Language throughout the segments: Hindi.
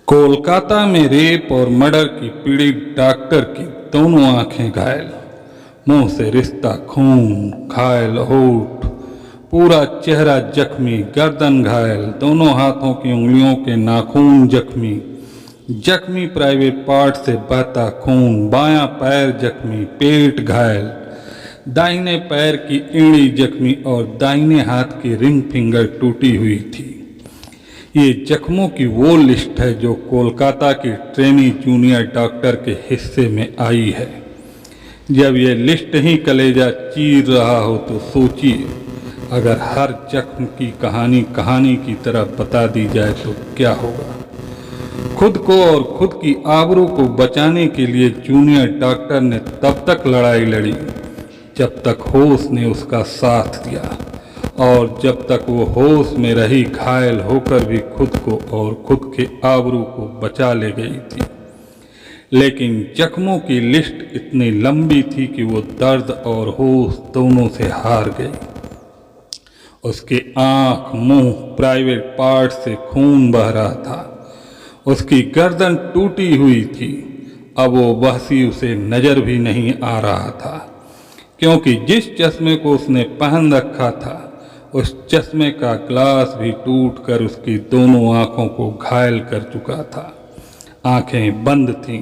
कोलकाता में रेप और मर्डर की पीड़ित डॉक्टर की दोनों आंखें घायल, मुंह से रिश्ता खून, घायल होठ, पूरा चेहरा जख्मी, गर्दन घायल, दोनों हाथों की उंगलियों के नाखून जख्मी, जख्मी प्राइवेट पार्ट से बहता खून, बायां पैर जख्मी, पेट घायल, दाहिने पैर की एड़ी जख्मी और दाहिने हाथ की रिंग फिंगर टूटी हुई थी। ये जख्मों की वो लिस्ट है जो कोलकाता की ट्रेनी जूनियर डॉक्टर के हिस्से में आई है। जब ये लिस्ट ही कलेजा चीर रहा हो तो सोचिए, अगर हर जख्म की कहानी की तरह बता दी जाए तो क्या होगा। खुद को और खुद की आबरू को बचाने के लिए जूनियर डॉक्टर ने तब तक लड़ाई लड़ी जब तक होश ने उसका साथ दिया, और जब तक वो होश में रही घायल होकर भी खुद को और खुद के आबरू को बचा ले गई थी। लेकिन जख्मों की लिस्ट इतनी लंबी थी कि वो दर्द और होश दोनों से हार गई। उसके आंख, मुंह, प्राइवेट पार्ट से खून बह रहा था। उसकी गर्दन टूटी हुई थी। अब वो बहसी उसे नजर भी नहीं आ रहा था, क्योंकि जिस चश्मे को उसने पहन रखा था उस चश्मे का ग्लास भी टूटकर उसकी दोनों आंखों को घायल कर चुका था। आंखें बंद थीं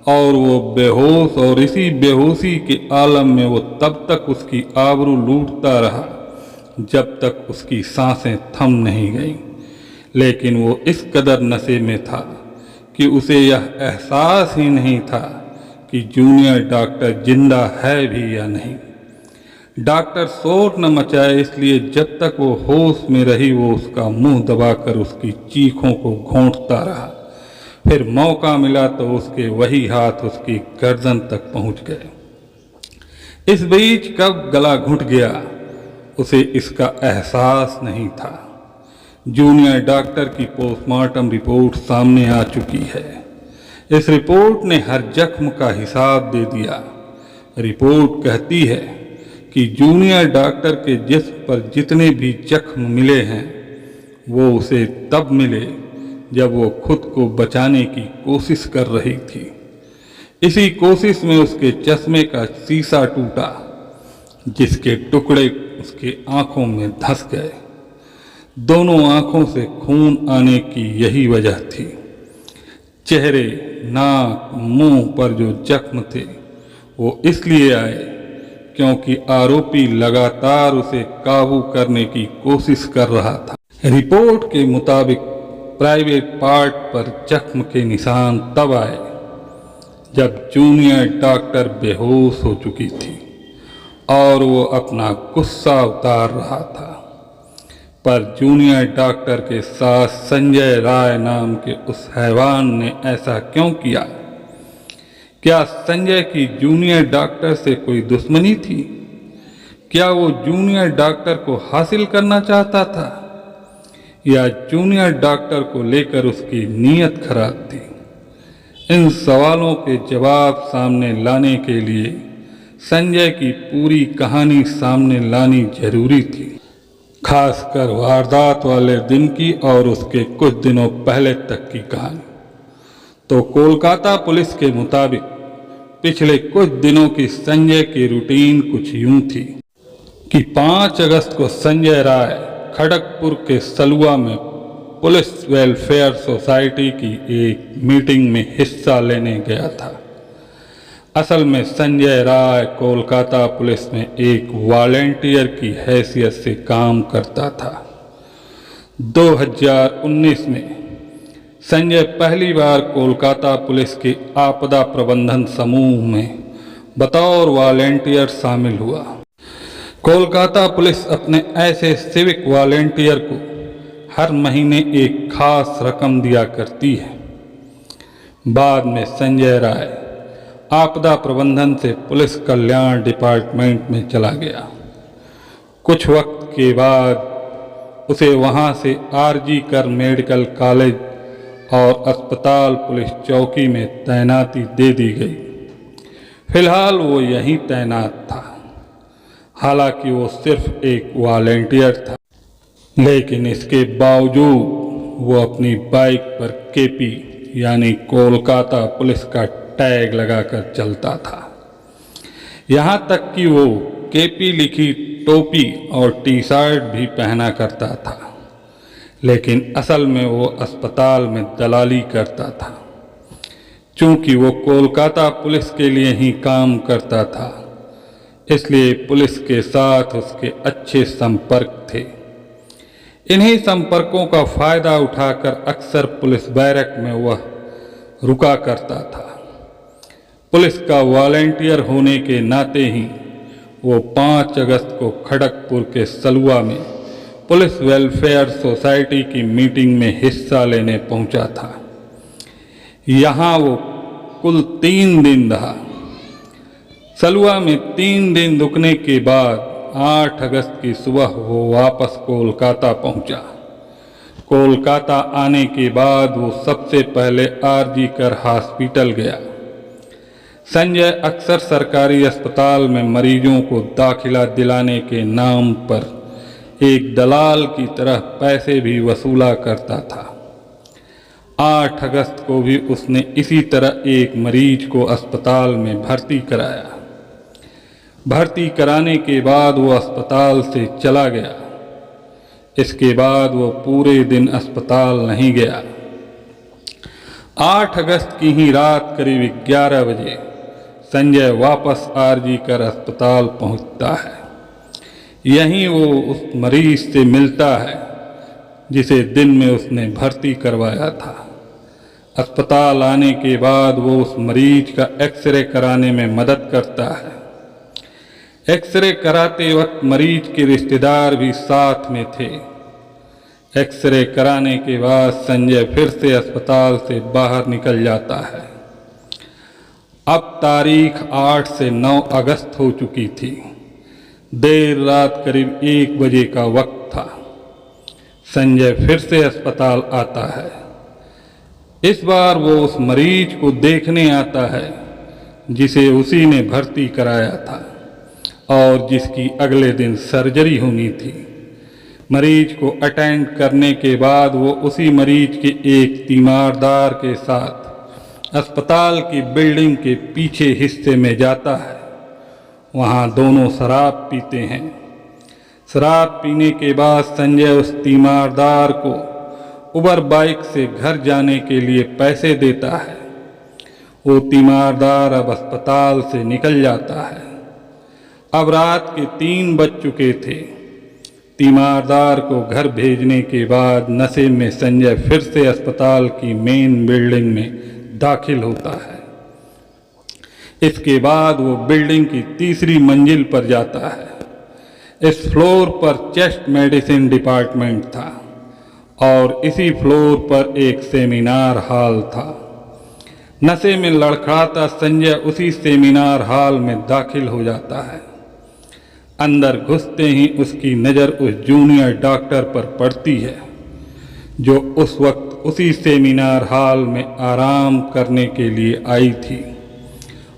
और वो बेहोश, और इसी बेहोशी के आलम में वो तब तक उसकी आबरू लूटता रहा जब तक उसकी सांसें थम नहीं गईं। लेकिन वो इस कदर नशे में था कि उसे यह एहसास ही नहीं था कि जूनियर डॉक्टर जिंदा है भी या नहीं। डॉक्टर शोर न मचाए, इसलिए जब तक वो होश में रही वो उसका मुंह दबाकर उसकी चीखों को घोंटता रहा। फिर मौका मिला तो उसके वही हाथ उसकी गर्दन तक पहुंच गए। इस बीच कब गला घुट गया उसे इसका एहसास नहीं था। जूनियर डॉक्टर की पोस्टमार्टम रिपोर्ट सामने आ चुकी है। इस रिपोर्ट ने हर जख्म का हिसाब दे दिया। रिपोर्ट कहती है कि जूनियर डॉक्टर के जिस्म पर जितने भी जख्म मिले हैं वो उसे तब मिले जब वो खुद को बचाने की कोशिश कर रही थी। इसी कोशिश में उसके चश्मे का शीशा टूटा, जिसके टुकड़े उसके आंखों में धंस गए। दोनों आंखों से खून आने की यही वजह थी। चेहरे, नाक, मुंह पर जो जख्म थे वो इसलिए आए क्योंकि आरोपी लगातार उसे काबू करने की कोशिश कर रहा था। रिपोर्ट के मुताबिक प्राइवेट पार्ट पर जख्म के निशान तब आए जब जूनियर डॉक्टर बेहोश हो चुकी थी और वो अपना गुस्सा उतार रहा था। पर जूनियर डॉक्टर के साथ संजय राय नाम के उस हैवान ने ऐसा क्यों किया? क्या संजय की जूनियर डॉक्टर से कोई दुश्मनी थी? क्या वो जूनियर डॉक्टर को हासिल करना चाहता था, या जूनियर डॉक्टर को लेकर उसकी नीयत खराब थी? इन सवालों के जवाब सामने लाने के लिए संजय की पूरी कहानी सामने लानी जरूरी थी, खासकर वारदात वाले दिन की और उसके कुछ दिनों पहले तक की कहानी। तो कोलकाता पुलिस के मुताबिक पिछले कुछ दिनों की संजय की रूटीन कुछ यूं थी कि 5 अगस्त को संजय राय खड़गपुर के सलुआ में पुलिस वेलफेयर सोसाइटी की एक मीटिंग में हिस्सा लेने गया था। असल में संजय राय कोलकाता पुलिस में एक वॉलेंटियर की हैसियत से काम करता था। 2019 में संजय पहली बार कोलकाता पुलिस के आपदा प्रबंधन समूह में बतौर वॉलेंटियर शामिल हुआ। कोलकाता पुलिस अपने ऐसे सिविक वॉलेंटियर को हर महीने एक खास रकम दिया करती है। बाद में संजय राय आपदा प्रबंधन से पुलिस कल्याण डिपार्टमेंट में चला गया। कुछ वक्त के बाद उसे वहां से आरजी कर मेडिकल कॉलेज और अस्पताल पुलिस चौकी में तैनाती दे दी गई। फिलहाल वो यहीं तैनात था। हालांकि वो सिर्फ एक वॉलेंटियर था, लेकिन इसके बावजूद वो अपनी बाइक पर केपी यानी कोलकाता पुलिस का टैग लगाकर चलता था। यहाँ तक कि वो केपी लिखी टोपी और टी शर्ट भी पहना करता था, लेकिन असल में वो अस्पताल में दलाली करता था। चूंकि वो कोलकाता पुलिस के लिए ही काम करता था, इसलिए पुलिस के साथ उसके अच्छे संपर्क थे। इन्हीं संपर्कों का फायदा उठाकर अक्सर पुलिस बैरक में वह रुका करता था। पुलिस का वॉलंटियर होने के नाते ही वो 5 अगस्त को खड़गपुर के सलुआ में पुलिस वेलफेयर सोसाइटी की मीटिंग में हिस्सा लेने पहुंचा था। यहाँ वो कुल 3 दिन रहा। सलुआ में 3 दिन रुकने के बाद 8 अगस्त की सुबह वो वापस कोलकाता पहुंचा। कोलकाता आने के बाद वो सबसे पहले आरजी कर हॉस्पिटल गया। संजय अक्सर सरकारी अस्पताल में मरीजों को दाखिला दिलाने के नाम पर एक दलाल की तरह पैसे भी वसूला करता था। 8 अगस्त को भी उसने इसी तरह एक मरीज को अस्पताल में भर्ती कराया। भर्ती कराने के बाद वो अस्पताल से चला गया। इसके बाद वो पूरे दिन अस्पताल नहीं गया। 8 अगस्त की ही रात करीब 11 बजे संजय वापस आरजी कर अस्पताल पहुंचता है। यहीं वो उस मरीज से मिलता है जिसे दिन में उसने भर्ती करवाया था। अस्पताल आने के बाद वो उस मरीज का एक्सरे कराने में मदद करता है। एक्सरे कराते वक्त मरीज के रिश्तेदार भी साथ में थे। एक्सरे कराने के बाद संजय फिर से अस्पताल से बाहर निकल जाता है। अब तारीख 8 से 9 अगस्त हो चुकी थी। देर रात करीब 1 बजे का वक्त था। संजय फिर से अस्पताल आता है। इस बार वो उस मरीज को देखने आता है जिसे उसी ने भर्ती कराया था और जिसकी अगले दिन सर्जरी होनी थी। मरीज को अटेंड करने के बाद वो उसी मरीज के एक तीमारदार के साथ अस्पताल की बिल्डिंग के पीछे हिस्से में जाता है। वहाँ दोनों शराब पीते हैं। शराब पीने के बाद संजय उस तीमारदार को उबर बाइक से घर जाने के लिए पैसे देता है। वो तीमारदार अब अस्पताल से निकल जाता है। अब रात के 3 बज चुके थे। तीमारदार को घर भेजने के बाद नशे में संजय फिर से अस्पताल की मेन बिल्डिंग में दाखिल होता है। इसके बाद वो बिल्डिंग की 3री मंजिल पर जाता है। इस फ्लोर पर चेस्ट मेडिसिन डिपार्टमेंट था और इसी फ्लोर पर एक सेमिनार हॉल था। नशे में लड़खड़ाता संजय उसी सेमिनार हॉल में दाखिल हो जाता है। अंदर घुसते ही उसकी नज़र उस जूनियर डॉक्टर पर पड़ती है जो उस वक्त उसी सेमिनार हॉल में आराम करने के लिए आई थी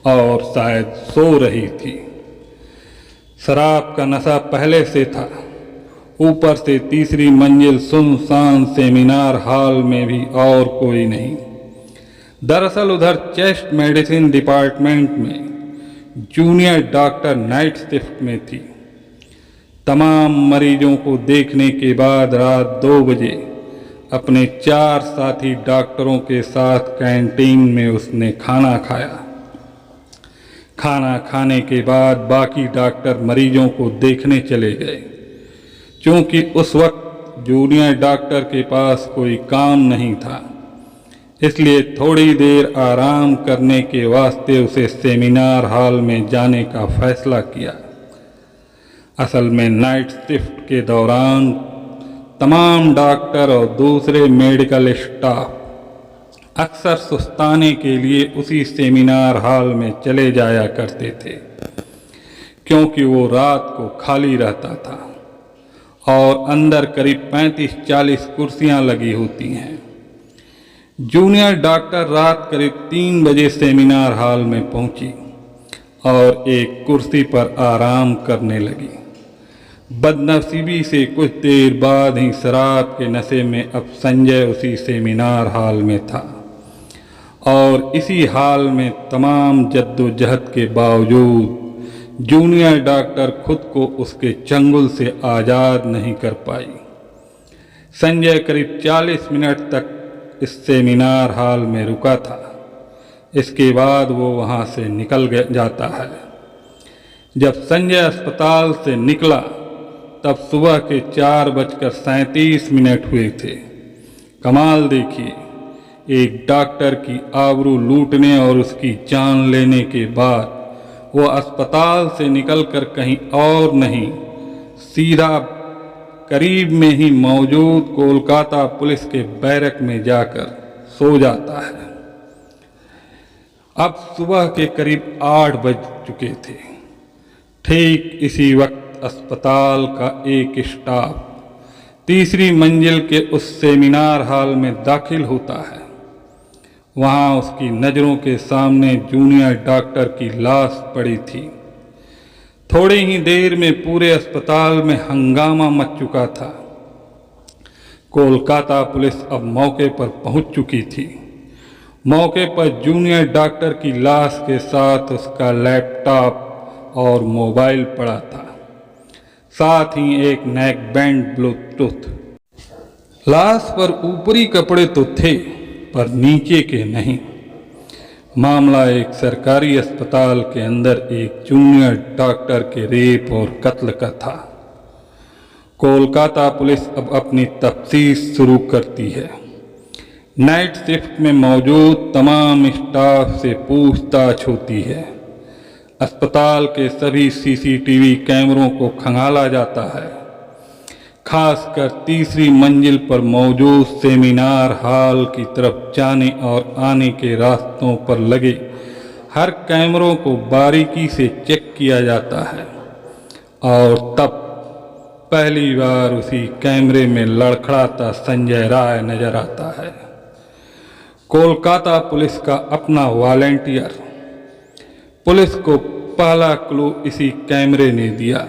और शायद सो रही थी। शराब का नशा पहले से था। ऊपर से 3री मंजिल सुनसान सेमिनार हॉल में भी और कोई नहीं। दरअसल उधर चेस्ट मेडिसिन डिपार्टमेंट में जूनियर डॉक्टर नाइट शिफ्ट में थी। तमाम मरीजों को देखने के बाद रात 2 बजे अपने 4 साथी डॉक्टरों के साथ कैंटीन में उसने खाना खाया। खाना खाने के बाद बाकी डॉक्टर मरीजों को देखने चले गए। क्योंकि उस वक्त जूनियर डॉक्टर के पास कोई काम नहीं था, इसलिए थोड़ी देर आराम करने के वास्ते उसे सेमिनार हॉल में जाने का फैसला किया। असल में नाइट शिफ्ट के दौरान तमाम डॉक्टर और दूसरे मेडिकल स्टाफ अक्सर सुस्ताने के लिए उसी सेमिनार हॉल में चले जाया करते थे, क्योंकि वो रात को खाली रहता था और अंदर करीब 35-40 कुर्सियां लगी होती हैं। जूनियर डॉक्टर रात करीब 3 बजे सेमिनार हॉल में पहुंची और एक कुर्सी पर आराम करने लगी। बदनसीबी से कुछ देर बाद ही शराब के नशे में अब संजय उसी सेमिनार हॉल में था। और इसी हाल में तमाम जद्दोजहद के बावजूद जूनियर डॉक्टर खुद को उसके चंगुल से आज़ाद नहीं कर पाई। संजय करीब 40 मिनट तक इस सेमिनार हॉल में रुका था। इसके बाद वो वहाँ से निकल जाता है। जब संजय अस्पताल से निकला तब सुबह के 4:37 हुए थे। कमाल देखिए, एक डॉक्टर की आबरू लूटने और उसकी जान लेने के बाद वो अस्पताल से निकलकर कहीं और नहीं, सीधा करीब में ही मौजूद कोलकाता पुलिस के बैरक में जाकर सो जाता है। अब सुबह के करीब 8 बज चुके थे। ठीक इसी वक्त अस्पताल का एक स्टाफ तीसरी मंजिल के उस सेमिनार हॉल में दाखिल होता है। वहाँ उसकी नज़रों के सामने जूनियर डॉक्टर की लाश पड़ी थी। थोड़ी ही देर में पूरे अस्पताल में हंगामा मच चुका था। कोलकाता पुलिस अब मौके पर पहुंच चुकी थी। मौके पर जूनियर डॉक्टर की लाश के साथ उसका लैपटॉप और मोबाइल पड़ा था, साथ ही एक नेक बैंड ब्लूटूथ। लाश पर ऊपरी कपड़े तो थे पर नीचे के नहीं। मामला एक सरकारी अस्पताल के अंदर एक जूनियर डॉक्टर के रेप और कत्ल का था। कोलकाता पुलिस अब अपनी तफ्तीश शुरू करती है। नाइट शिफ्ट में मौजूद तमाम स्टाफ से पूछताछ होती है। अस्पताल के सभी सीसीटीवी कैमरों को खंगाला जाता है। खासकर तीसरी मंजिल पर मौजूद सेमिनार हॉल की तरफ जाने और आने के रास्तों पर लगे हर कैमरों को बारीकी से चेक किया जाता है। और तब पहली बार उसी कैमरे में लड़खड़ाता संजय राय नजर आता है। कोलकाता पुलिस का अपना वॉलंटियर। पुलिस को पहला क्लू इसी कैमरे ने दिया।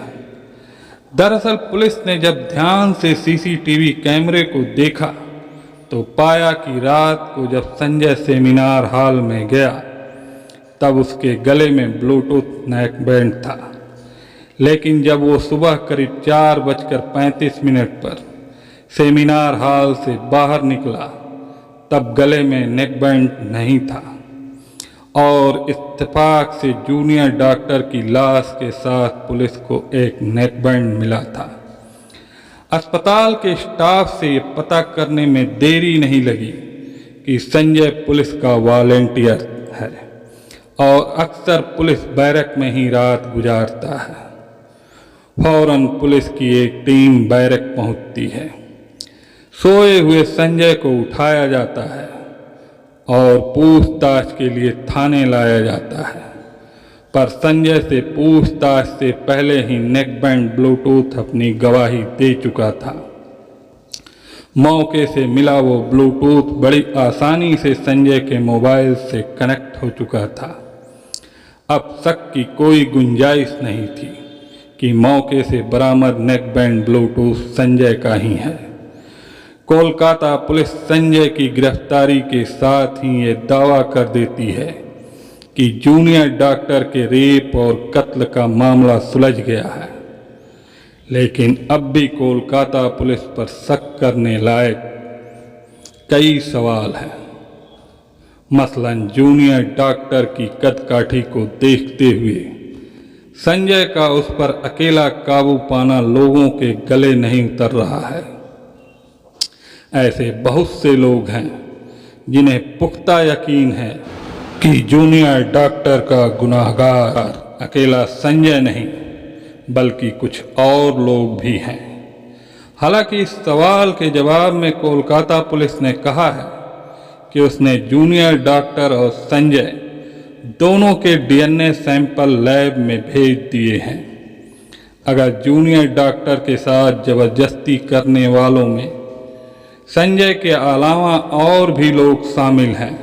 दरअसल पुलिस ने जब ध्यान से सीसीटीवी कैमरे को देखा तो पाया कि रात को जब संजय सेमिनार हॉल में गया तब उसके गले में ब्लूटूथ नेक बैंड था। लेकिन जब वो सुबह करीब 4:35 पर सेमिनार हॉल से बाहर निकला तब गले में नेक बैंड नहीं था और इत्तेफाक से जूनियर डॉक्टर की लाश के साथ पुलिस को एक नेक बैंड मिला था। अस्पताल के स्टाफ से ये पता करने में देरी नहीं लगी कि संजय पुलिस का वॉलंटियर है और अक्सर पुलिस बैरक में ही रात गुजारता है। फौरन पुलिस की एक टीम बैरक पहुंचती है। सोए हुए संजय को उठाया जाता है और पूछताछ के लिए थाने लाया जाता है। पर संजय से पूछताछ से पहले ही नेक बैंड ब्लूटूथ अपनी गवाही दे चुका था। मौके से मिला वो ब्लूटूथ बड़ी आसानी से संजय के मोबाइल से कनेक्ट हो चुका था। अब शक की कोई गुंजाइश नहीं थी कि मौके से बरामद नेक बैंड ब्लूटूथ संजय का ही है। कोलकाता पुलिस संजय की गिरफ्तारी के साथ ही ये दावा कर देती है कि जूनियर डॉक्टर के रेप और कत्ल का मामला सुलझ गया है। लेकिन अब भी कोलकाता पुलिस पर शक करने लायक कई सवाल हैं। मसलन जूनियर डॉक्टर की कदकाठी को देखते हुए संजय का उस पर अकेला काबू पाना लोगों के गले नहीं उतर रहा है। ऐसे बहुत से लोग हैं जिन्हें पुख्ता यकीन है कि जूनियर डॉक्टर का गुनाहगार अकेला संजय नहीं बल्कि कुछ और लोग भी हैं। हालांकि इस सवाल के जवाब में कोलकाता पुलिस ने कहा है कि उसने जूनियर डॉक्टर और संजय दोनों के डीएनए सैंपल लैब में भेज दिए हैं। अगर जूनियर डॉक्टर के साथ जबरदस्ती करने वालों में संजय के अलावा और भी लोग शामिल हैं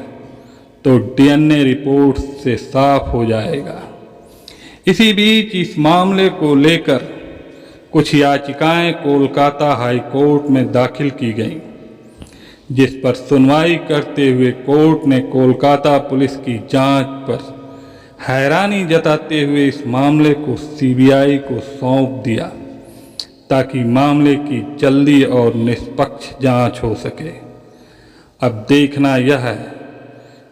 तो डीएनए रिपोर्ट से साफ हो जाएगा। इसी बीच इस मामले को लेकर कुछ याचिकाएं कोलकाता हाई कोर्ट में दाखिल की गईं। जिस पर सुनवाई करते हुए कोर्ट ने कोलकाता पुलिस की जांच पर हैरानी जताते हुए इस मामले को सीबीआई को सौंप दिया ताकि मामले की जल्दी और निष्पक्ष जांच हो सके। अब देखना यह है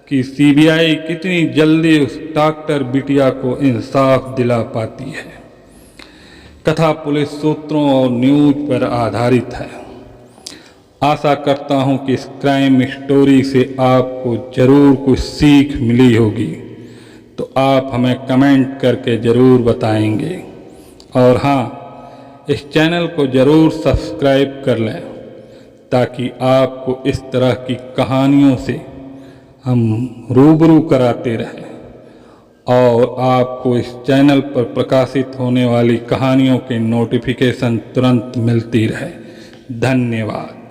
कि सीबीआई कितनी जल्दी उस डॉक्टर बिटिया को इंसाफ दिला पाती है। कथा पुलिस सूत्रों और न्यूज पर आधारित है। आशा करता हूं कि इस क्राइम स्टोरी से आपको जरूर कुछ सीख मिली होगी, तो आप हमें कमेंट करके ज़रूर बताएंगे। और हाँ, इस चैनल को ज़रूर सब्सक्राइब कर लें ताकि आपको इस तरह की कहानियों से हम रूबरू कराते रहें और आपको इस चैनल पर प्रकाशित होने वाली कहानियों के नोटिफिकेशन तुरंत मिलती रहे। धन्यवाद।